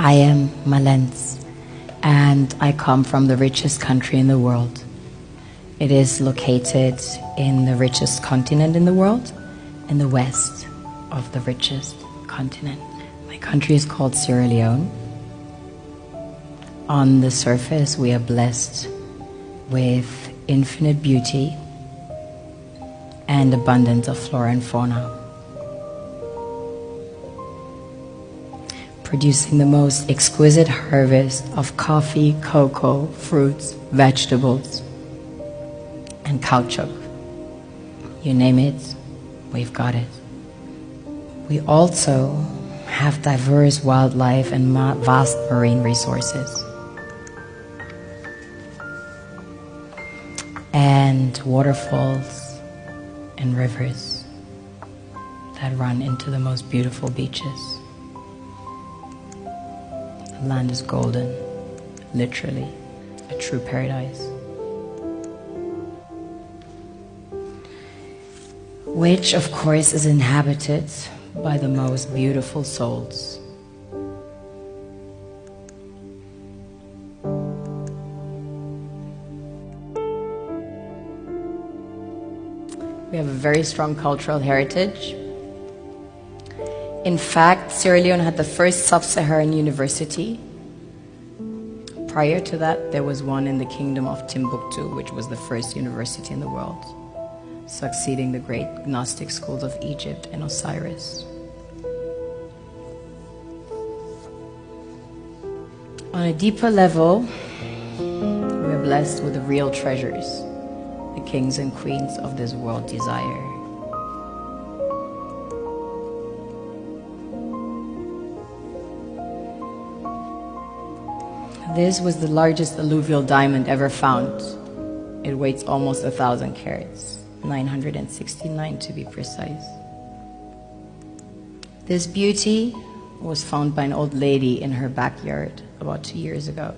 I am Malens, and I come from the richest country in the world. It is located in the richest continent in the world, in the west of the richest continent. My country is called Sierra Leone. On the surface, we are blessed with infinite beauty and abundance of flora and fauna, producing the most exquisite harvest of coffee, cocoa, fruits, vegetables, and caoutchouc. You name it, we've got it. We also have diverse wildlife and vast marine resources, and waterfalls and rivers that run into the most beautiful beaches. The land is golden, literally, a true paradise, which of course is inhabited by the most beautiful souls. We have a very strong cultural heritage. In fact, Sierra Leone had the first sub-Saharan university. Prior to that, there was one in the kingdom of Timbuktu, which was the first university in the world, succeeding the great Gnostic schools of Egypt and Osiris. On a deeper level, we are blessed with the real treasures the kings and queens of this world desire. This was the largest alluvial diamond ever found. It weighs almost 1,000 carats, 969 to be precise. This beauty was found by an old lady in her backyard about 2 years ago,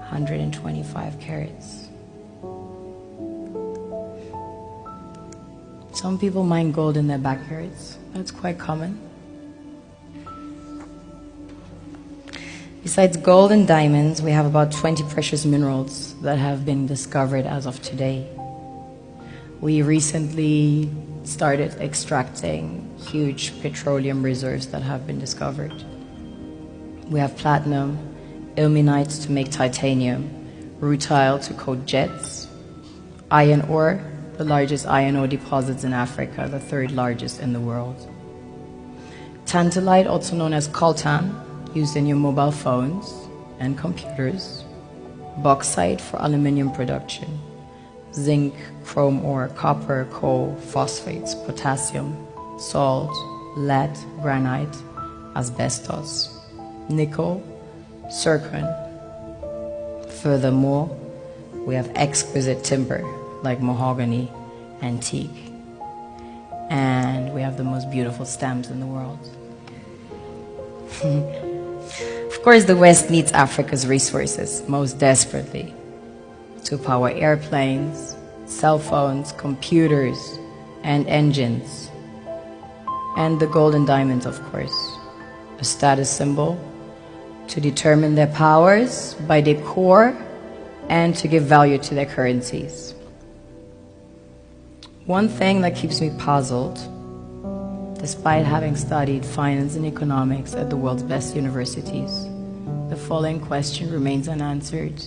125 carats. Some people mine gold in their backyards. That's quite common. Besides gold and diamonds, we have about 20 precious minerals that have been discovered as of today. We recently started extracting huge petroleum reserves that have been discovered. We have platinum, ilmenite to make titanium, rutile to coat jets, iron ore, the largest iron ore deposits in Africa, the third largest in the world. Tantalite, also known as coltan, used in your mobile phones and computers. Bauxite for aluminium production. Zinc, chrome ore, copper, coal, phosphates, potassium, salt, lead, granite, asbestos, nickel, zircon. Furthermore, we have exquisite timber like mahogany, antique, and we have the most beautiful stamps in the world. Of course, the West needs Africa's resources most desperately to power airplanes, cell phones, computers, and engines. And the gold and diamonds, of course, a status symbol to determine their powers by their core and to give value to their currencies. One thing that keeps me puzzled, despite having studied finance and economics at the world's best universities, the following question remains unanswered.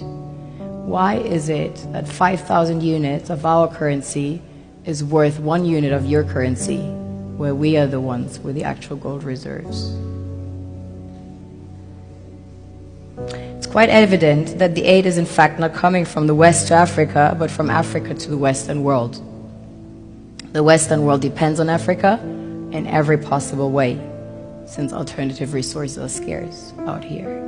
Why is it that 5,000 units of our currency is worth 1 unit of your currency, where we are the ones with the actual gold reserves? It's quite evident that the aid is in fact not coming from the West to Africa, but from Africa to the Western world. The Western world depends on Africa in every possible way, since alternative resources are scarce out here.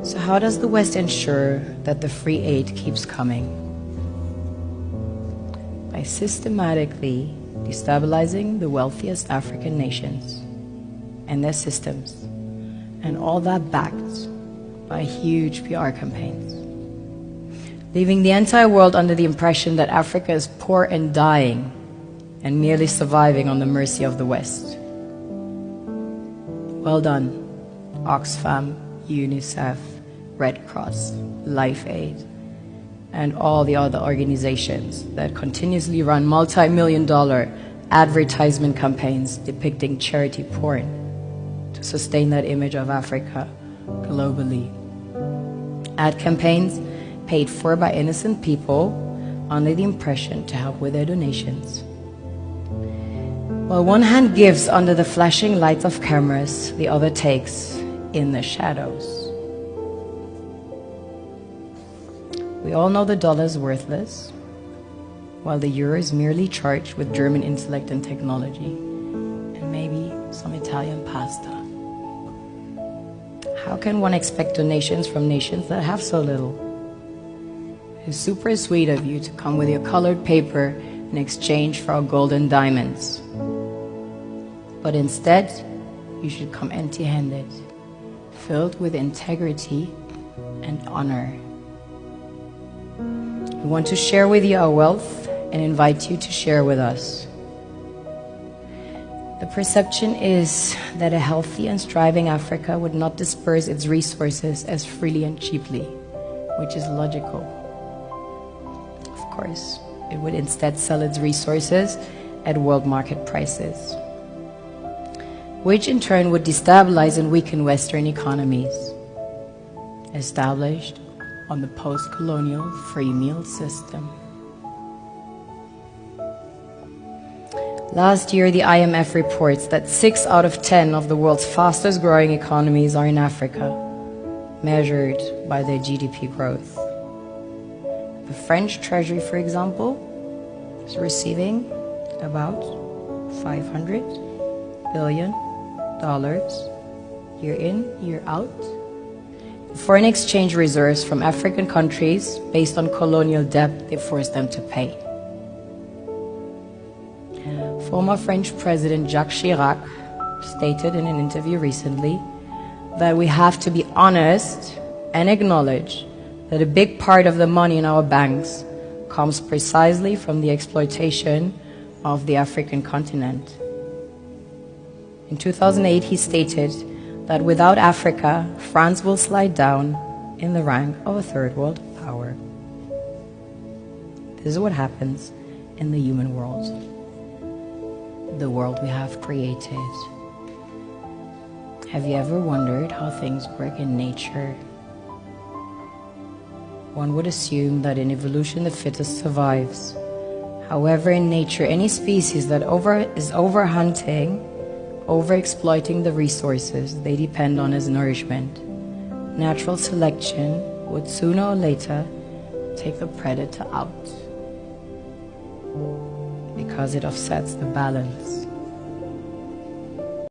So how does the West ensure that the free aid keeps coming? By systematically destabilizing the wealthiest African nations and their systems, and all that backed by huge PR campaigns, leaving the entire world under the impression that Africa is poor and dying and merely surviving on the mercy of the West. Well done. Oxfam, UNICEF, Red Cross, Life Aid, and all the other organizations that continuously run multi-million-dollar advertisement campaigns depicting charity porn to sustain that image of Africa globally. Ad campaigns paid for by innocent people under the impression to help with their donations. While one hand gives under the flashing lights of cameras, the other takes in the shadows. We all know the dollar is worthless, while the euro is merely charged with German intellect and technology, and maybe some Italian pasta. How can one expect donations from nations that have so little? It's super sweet of you to come with your colored paper in exchange for our gold and diamonds. But instead, you should come empty-handed, filled with integrity and honor. We want to share with you our wealth and invite you to share with us. The perception is that a healthy and striving Africa would not disperse its resources as freely and cheaply, which is logical. Of course, it would instead sell its resources at world market prices, which in turn would destabilize and weaken Western economies, established on the post-colonial free meal system. Last year, the IMF reports that 6 out of 10 of the world's fastest growing economies are in Africa, measured by their GDP growth. The French Treasury, for example, is receiving about $500 billion year in, year out. Foreign exchange reserves from African countries based on colonial debt they forced them to pay. Former French President Jacques Chirac stated in an interview recently that we have to be honest and acknowledge that a big part of the money in our banks comes precisely from the exploitation of the African continent. In 2008, he stated that without Africa, France will slide down in the rank of a third world power. This is what happens in the human world, the world we have created. Have you ever wondered how things work in nature? One would assume that in evolution the fittest survives. However, in nature, any species that is overhunting, overexploiting the resources they depend on as nourishment, natural selection would sooner or later take the predator out because it offsets the balance.